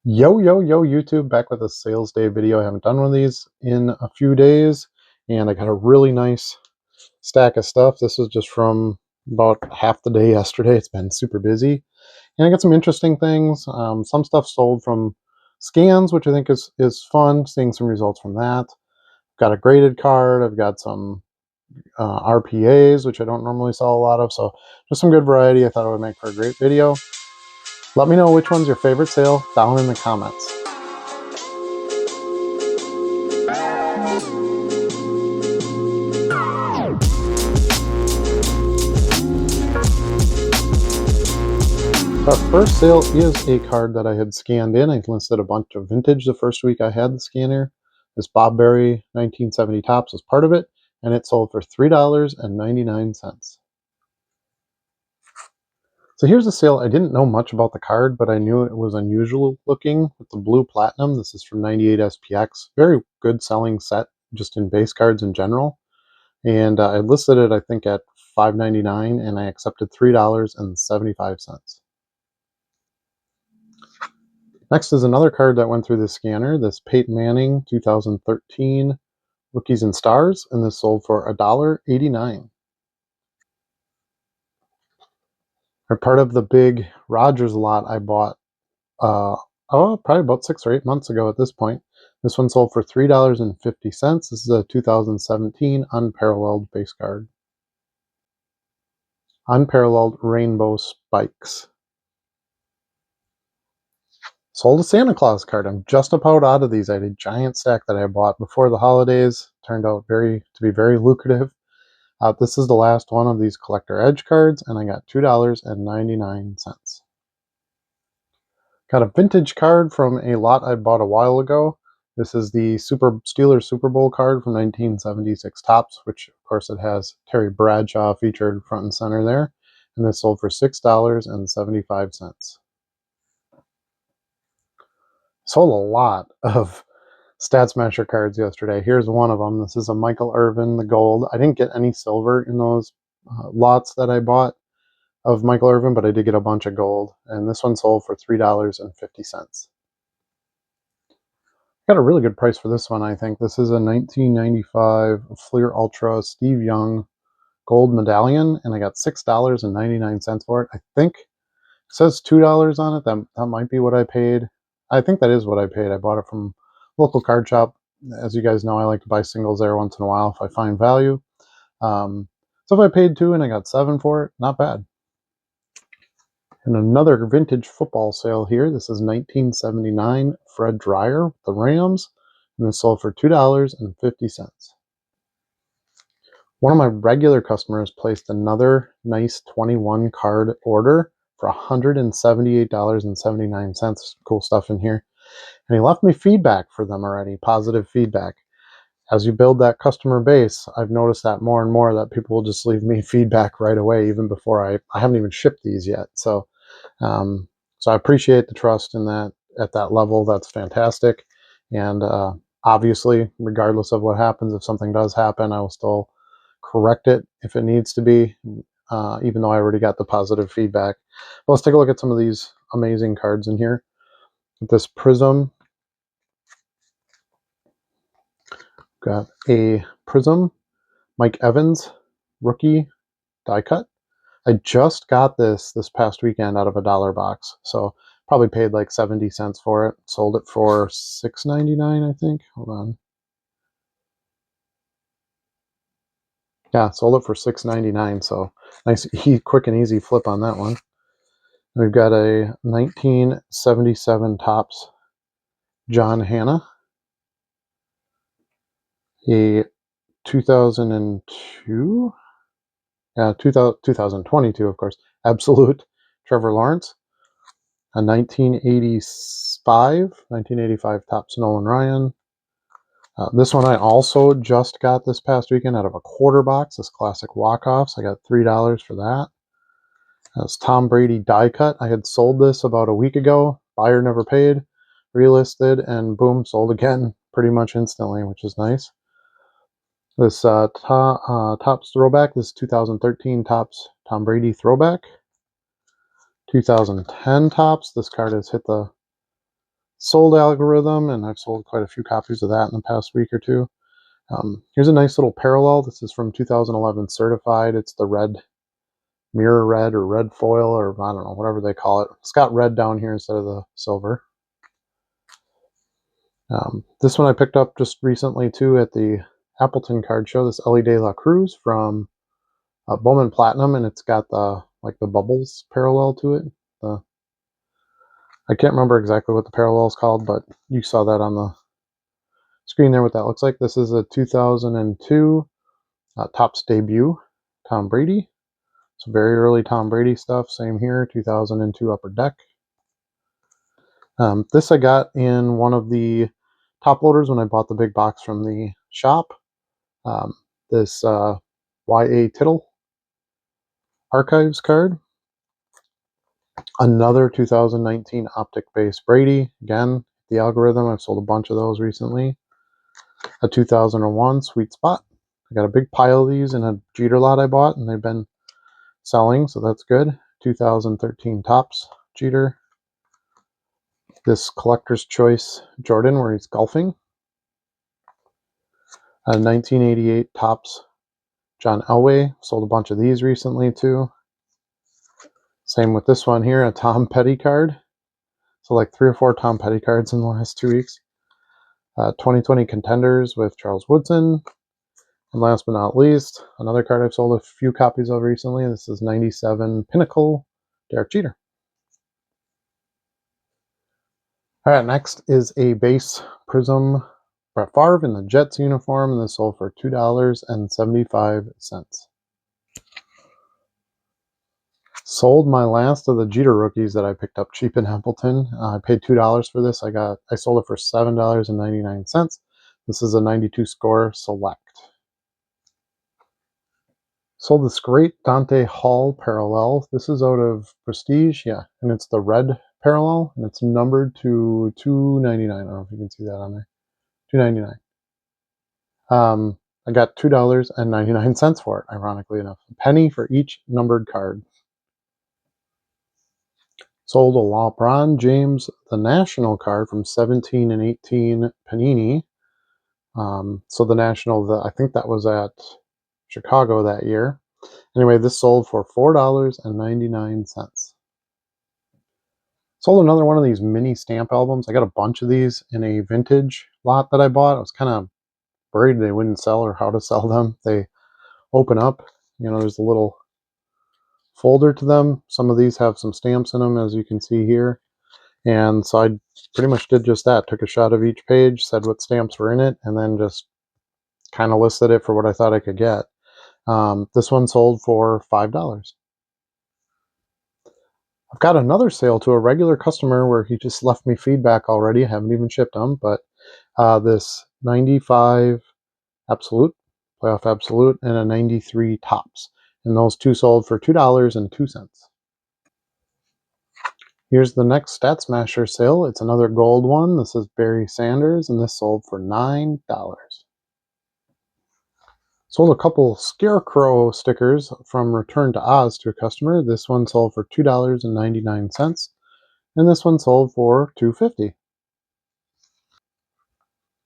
Yo, YouTube, back with a sales day video. I haven't done one of these in a few days, and I got a really nice stack of stuff. This was just from about half the day yesterday. It's been super busy, and I got some interesting things. Some stuff sold from scans, which I think is fun, seeing some results from that. Got a graded card. I've got some RPAs, which I don't normally sell a lot of, so just some good variety. I thought it would make for a great video. Let me know which one's your favorite sale down in the comments. Our first sale is a card that I had scanned in. I listed a bunch of vintage the first week I had the scanner. This Bob Berry 1970 Topps was part of it, and it sold for $3.99. So here's a sale. I didn't know much about the card, but I knew it was unusual looking with the blue platinum. This is from 98 SPX. Very good selling set, just in base cards in general. And I listed it, I think, at $5.99, and I accepted $3.75. Next is another card that went through the scanner, this Peyton Manning 2013 Rookies and Stars, and this sold for $1.89. Or part of the big Rogers lot I bought, probably about 6 or 8 months ago at this point. This one sold for $3.50. This is a 2017 unparalleled base card. Unparalleled Rainbow Spikes. Sold a Santa Claus card. I'm just about out of these. I had a giant stack that I bought before the holidays. Turned out to be very lucrative. This is the last one of these collector edge cards, and I got $2.99. Got a vintage card from a lot I bought a while ago. This is the Steelers Super Bowl card from 1976 Topps, which of course it has Terry Bradshaw featured front and center there. And this sold for $6.75. Sold a lot of Stat Smasher cards yesterday. Here's one of them. This is a Michael Irvin, the gold. I didn't get any silver in those lots that I bought of Michael Irvin, but I did get a bunch of gold. And this one sold for $3.50. Got a really good price for this one, I think. This is a 1995 Fleer Ultra Steve Young gold medallion, and I got $6.99 for it. I think it says $2 on it. That might be what I paid. I think that is what I paid. I bought it from local card shop. As you guys know, I like to buy singles there once in a while if I find value. So if I paid $2 and I got $7 for it, not bad. And another vintage football sale here. This is 1979 Fred Dryer with the Rams, and this sold for $2.50. One of my regular customers placed another nice 21 card order for $178.79. Cool stuff in here. And he left me feedback for them already, positive feedback. As you build that customer base, I've noticed that more and more that people will just leave me feedback right away, even before I haven't even shipped these yet. So I appreciate the trust in that at that level. That's fantastic. And obviously, regardless of what happens, if something does happen, I will still correct it if it needs to be, even though I already got the positive feedback. But let's take a look at some of these amazing cards in here. This Prism. Got a Prism Mike Evans rookie die cut. I just got this past weekend out of a dollar box, so probably paid like 70 cents for it. Sold it for $6.99, I think. Hold on. Yeah, sold it for $6.99. So nice, quick and easy flip on that one. We've got a 1977 Topps John Hanna, a 2002, 2022, of course, Absolute Trevor Lawrence, a 1985 Topps Nolan Ryan. This one I also just got this past weekend out of a quarter box, this classic walk-offs. I got $3 for that. That's Tom Brady die cut. I had sold this about a week ago. Buyer never paid. Relisted, and boom, sold again pretty much instantly, which is nice. This Topps throwback, this 2013 Topps Tom Brady throwback. 2010 Topps. This card has hit the Sold algorithm, and I've sold quite a few copies of that in the past week or two. Here's a nice little parallel. This is from 2011 certified. It's the red mirror red or red foil, or I don't know, whatever they call it. It's got red down here instead of the silver. This one I picked up just recently too at the Appleton card show. This Ellie De La Cruz from Bowman Platinum, and it's got the the bubbles parallel to it. I can't remember exactly what the parallel is called, but you saw that on the screen there. What that looks like. This is a 2002 Topps debut, Tom Brady. So very early Tom Brady stuff. Same here, 2002 Upper Deck. This I got in one of the top loaders when I bought the big box from the shop. Um, this Y.A. Tittle Archives card. Another 2019 Optic Base Brady. Again, the algorithm. I've sold a bunch of those recently. A 2001 Sweet Spot. I got a big pile of these in a Jeter lot I bought, and they've been selling, so that's good. 2013 Topps Jeter. This Collector's Choice Jordan where he's golfing. A 1988 Topps John Elway. Sold a bunch of these recently too. Same with this one here, a Tom Petty card. So like 3 or 4 Tom Petty cards in the last 2 weeks. 2020 Contenders with Charles Woodson. And last but not least, another card I've sold a few copies of recently. This is 97 Pinnacle Derek Jeter. All right, next is a base Prism Brett Favre in the Jets uniform, and this sold for $2.75. Sold my last of the Jeter rookies that I picked up cheap in Appleton. I paid $2 for this. I sold it for $7.99. This is a 92 score select. Sold this great Dante Hall parallel. This is out of Prestige, yeah, and it's the red parallel, and it's numbered to 299. I don't know if you can see that on there. 299. I got $2.99 for it, ironically enough. A penny for each numbered card. Sold a LeBron James, the National card from 17 and 18 Panini. So the National, I think that was at Chicago that year. Anyway, this sold for $4.99. Sold another one of these mini stamp albums. I got a bunch of these in a vintage lot that I bought. I was kind of worried they wouldn't sell or how to sell them. They open up, there's a little folder to them. Some of these have some stamps in them, as you can see here. And so I pretty much did just that. Took a shot of each page, said what stamps were in it, and then just kind of listed it for what I thought I could get. This one sold for $5. I've got another sale to a regular customer where he just left me feedback already. I haven't even shipped them, but this 95 Absolute, Playoff Absolute, and a 93 Topps. And those two sold for $2.02. Here's the next Stat Smasher sale. It's another gold one. This is Barry Sanders, and this sold for $9. Sold a couple Scarecrow stickers from Return to Oz to a customer. This one sold for $2.99, and this one sold for $2.50.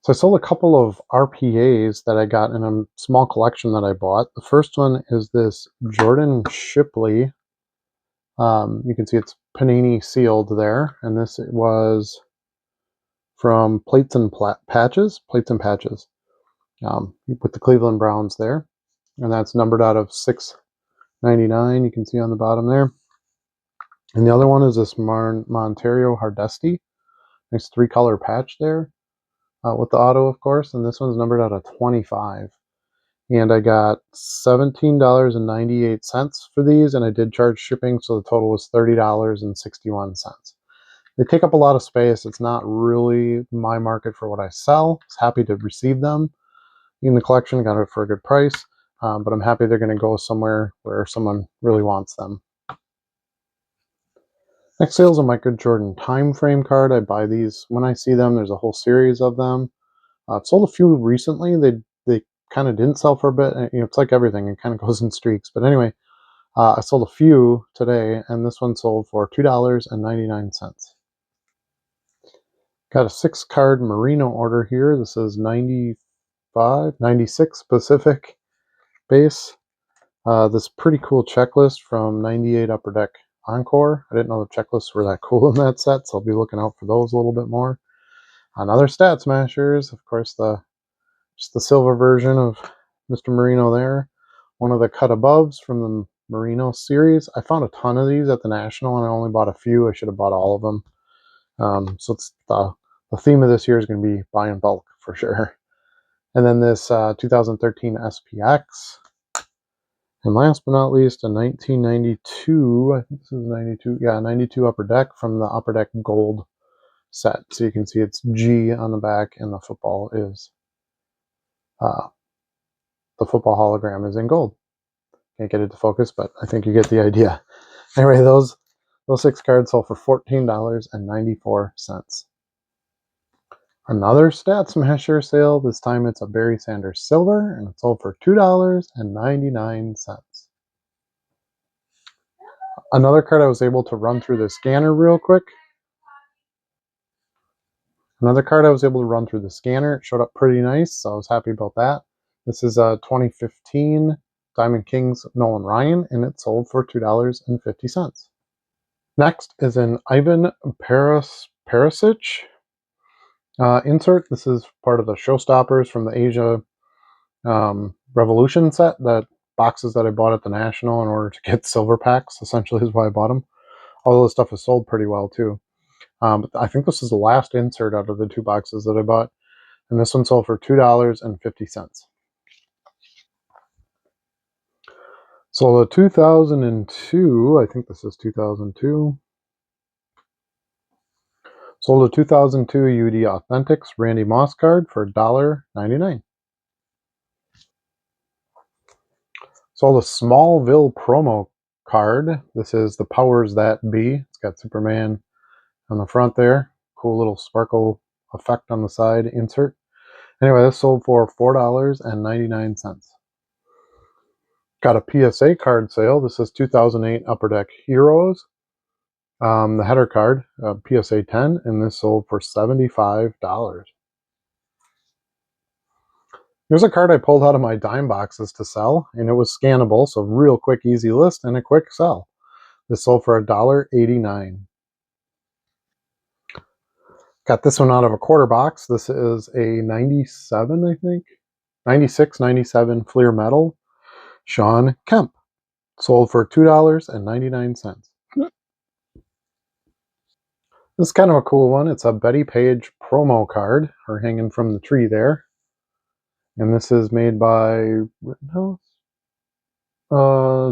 So I sold a couple of RPAs that I got in a small collection that I bought. The first one is this Jordan Shipley. You can see it's Panini sealed there, and this was from Plates and Patches. You put the Cleveland Browns there, and that's numbered out of 699. You can see on the bottom there. And the other one is this Montario Hardesty. Nice 3-color patch there with the auto, of course. And this one's numbered out of 25. And I got $17.98 for these, and I did charge shipping, so the total was $30.61. They take up a lot of space. It's not really my market for what I sell. I was happy to receive them in the collection, got it for a good price, but I'm happy they're going to go somewhere where someone really wants them. Next sale is a Michael Jordan time frame card. I buy these when I see them. There's a whole series of them. I've sold a few recently. They kind of didn't sell for a bit. It's like everything. It kind of goes in streaks. But anyway, I sold a few today, and this one sold for $2.99. Got a 6-card Merino order here. This is 96 Pacific base. This pretty cool checklist from 98 Upper Deck Encore. I didn't know the checklists were that cool in that set, so I'll be looking out for those a little bit more. Another Stat Smashers, of course, just the silver version of Mr. Merino there. One of the cut aboves from the Merino series. I found a ton of these at the National, and I only bought a few. I should have bought all of them. So it's the theme of this year is going to be buy in bulk for sure. And then this 2013 SPX. And last but not least, a 1992, I think this is 92, yeah, 92 Upper Deck from the Upper Deck Gold set. So you can see it's G on the back, and the football hologram is in gold. Can't get it to focus, but I think you get the idea. Anyway, those 6 cards sold for $14.94. Another Stat Smasher sale. This time it's a Barry Sanders Silver, and it sold for $2.99. Another card I was able to run through the scanner real quick. Another card I was able to run through the scanner. It showed up pretty nice, so I was happy about that. This is a 2015 Diamond Kings Nolan Ryan, and it sold for $2.50. Next is an Ivan Perisic insert. This is part of the Showstoppers from the Asia Revolution set, that boxes that I bought at the National in order to get silver packs, essentially is why I bought them. All this stuff is sold pretty well too. But I think this is the last insert out of the 2 boxes that I bought, and this one sold for $2.50. So the 2002, I think this is 2002. Sold a 2002 UD Authentics Randy Moss card for $1.99. Sold a Smallville promo card. This is the Powers That Be. It's got Superman on the front there. Cool little sparkle effect on the side insert. Anyway, this sold for $4.99. Got a PSA card sale. This is 2008 Upper Deck Heroes. The header card, PSA 10, and this sold for $75. Here's a card I pulled out of my dime boxes to sell, and it was scannable, so real quick, easy list, and a quick sell. This sold for $1.89. Got this one out of a quarter box. This is a 97, I think. 96, 97 Fleer Metal. Sean Kemp. Sold for $2.99. This is kind of a cool one. It's a Betty Page promo card, her hanging from the tree there. And this is made by Rittenhouse?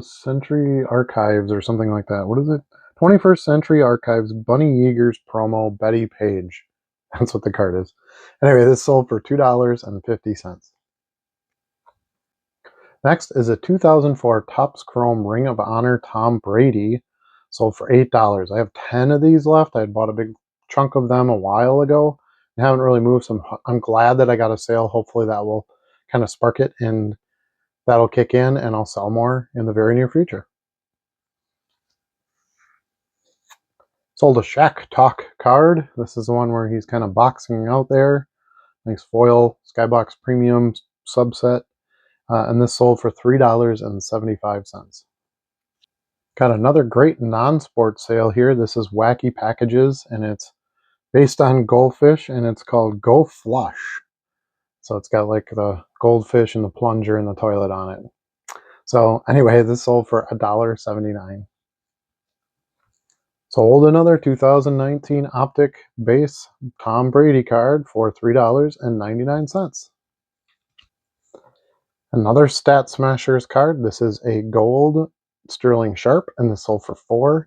Century Archives or something like that. What is it? 21st Century Archives Bunny Yeager's promo Betty Page. That's what the card is. Anyway, this sold for $2.50. Next is a 2004 Topps Chrome Ring of Honor Tom Brady. Sold for $8. I have 10 of these left. I had bought a big chunk of them a while ago. I haven't really moved some. I'm glad that I got a sale. Hopefully that will kind of spark it, and that'll kick in, and I'll sell more in the very near future. Sold a Shaq Talk card. This is the one where he's kind of boxing out there. Nice foil Skybox Premium subset. And this sold for $3.75. Got another great non-sport sale here. This is Wacky Packages, and it's based on goldfish, and it's called Go Flush. So it's got like the goldfish and the plunger and the toilet on it. So anyway, this sold for $1.79. Sold another 2019 Optic base Tom Brady card for $3.99. Another Stat Smashers card. This is a gold Sterling Sharp, and this sold for $4.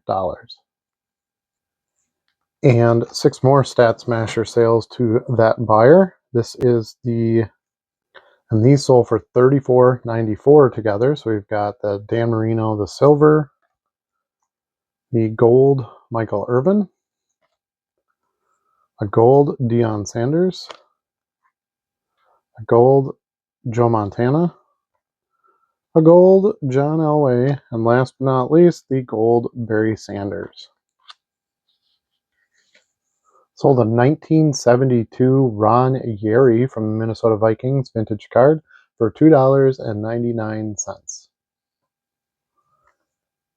And 6 more Stat Smasher sales to that buyer. And these sold for $34.94 together. So we've got the Dan Marino, the silver, the gold Michael Irvin, a gold Deion Sanders, a gold Joe Montana, a gold John Elway, and last but not least, the gold Barry Sanders. Sold a 1972 Ron Yeri from the Minnesota Vikings vintage card for $2.99.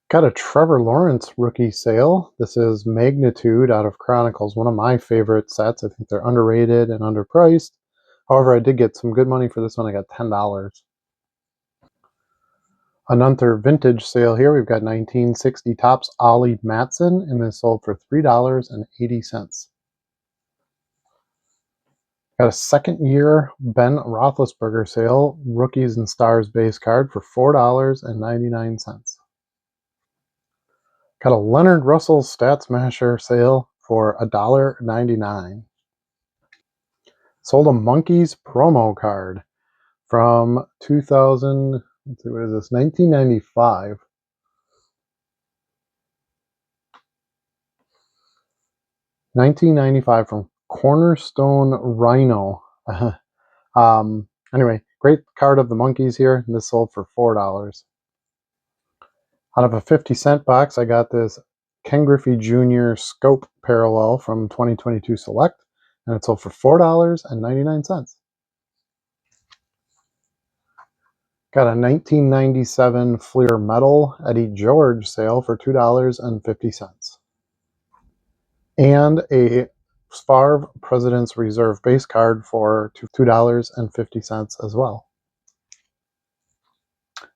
Got a Trevor Lawrence rookie sale. This is Magnitude out of Chronicles, one of my favorite sets. I think they're underrated and underpriced. However, I did get some good money for this one. I got $10. Another vintage sale here. We've got 1960 Topps Ollie Matson, and this sold for $3.80. Got a second year Ben Roethlisberger sale, Rookies and Stars base card for $4.99. Got a Leonard Russell Stat Smasher sale for $1.99. Sold a Monkeys promo card from 2000, let's see, what is this, 1995. 1995 from Cornerstone Rhino. Anyway, great card of the Monkeys here. This sold for $4. Out of a 50-cent box, I got this Ken Griffey Jr. Scope Parallel from 2022 Select, and it sold for $4.99. Got a 1997 Fleer Metal Eddie George sale for $2.50. And a Favre President's Reserve base card for $2.50 as well.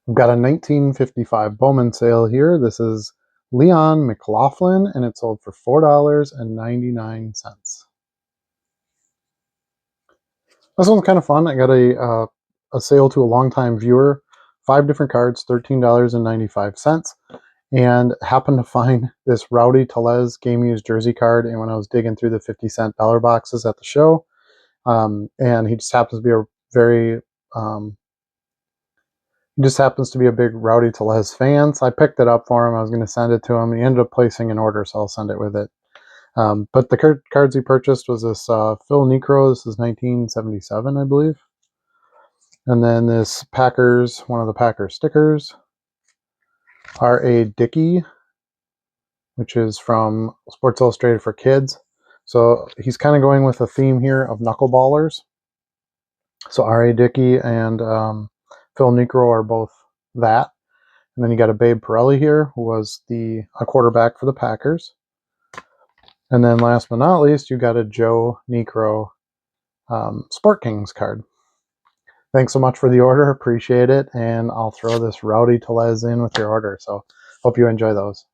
We've got a 1955 Bowman sale here. This is Leon McLaughlin, and it sold for $4.99. This one's kind of fun. I got a sale to a longtime viewer, 5 different cards, $13.95, and happened to find this Rowdy Tellez game used jersey card. And when I was digging through the 50-cent dollar boxes at the show, and he just happens to be a very he just happens to be a big Rowdy Tellez fan, so I picked it up for him. I was going to send it to him. He ended up placing an order, so I'll send it with it. But the cards he purchased was this Phil Niekro. This is 1977, I believe. And then this Packers, one of the Packers stickers. R.A. Dickey, which is from Sports Illustrated for Kids. So he's kind of going with a theme here of knuckleballers. So R.A. Dickey and Phil Niekro are both that. And then you got a Babe Pirelli here, who was a quarterback for the Packers. And then last but not least, you got a Joe Niekro Sport Kings card. Thanks so much for the order. Appreciate it. And I'll throw this Rowdy Tellez in with your order. So hope you enjoy those.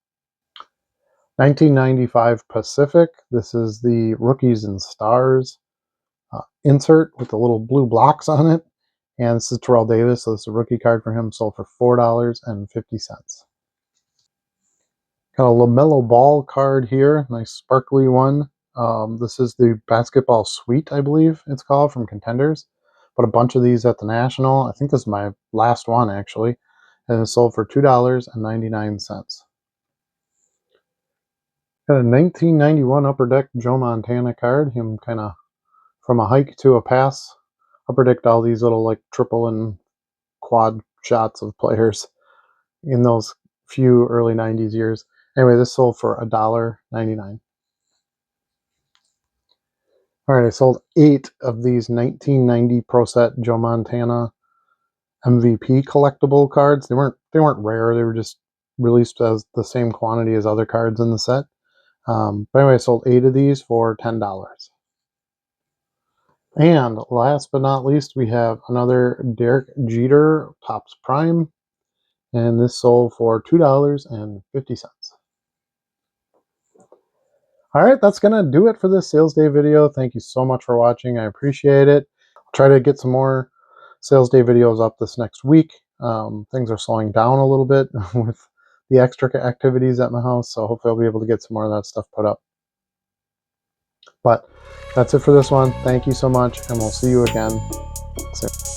1995 Pacific. This is the Rookies and Stars insert with the little blue blocks on it. And this is Terrell Davis, so this is a rookie card for him, sold for $4.50. Got a LaMelo Ball card here, nice sparkly one. This is the Basketball Suite, I believe it's called, from Contenders. But a bunch of these at the National. I think this is my last one, actually. And it sold for $2.99. Got a 1991 Upper Deck Joe Montana card. Him kind of from a hike to a pass. Upper Decked all these little like triple and quad shots of players in those few early 90s years. Anyway, this sold for $1.99. All right, I sold 8 of these 1990 Pro Set Joe Montana MVP collectible cards. They weren't rare. They were just released as the same quantity as other cards in the set. But anyway, I sold 8 of these for $10. And last but not least, we have another Derek Jeter Topps Prime, and this sold for $2.50. All right, that's going to do it for this sales day video. Thank you so much for watching. I appreciate it. I'll try to get some more sales day videos up this next week. Things are slowing down a little bit with the extra activities at my house, so hopefully I'll be able to get some more of that stuff put up. But that's it for this one. Thank you so much, and we'll see you again soon.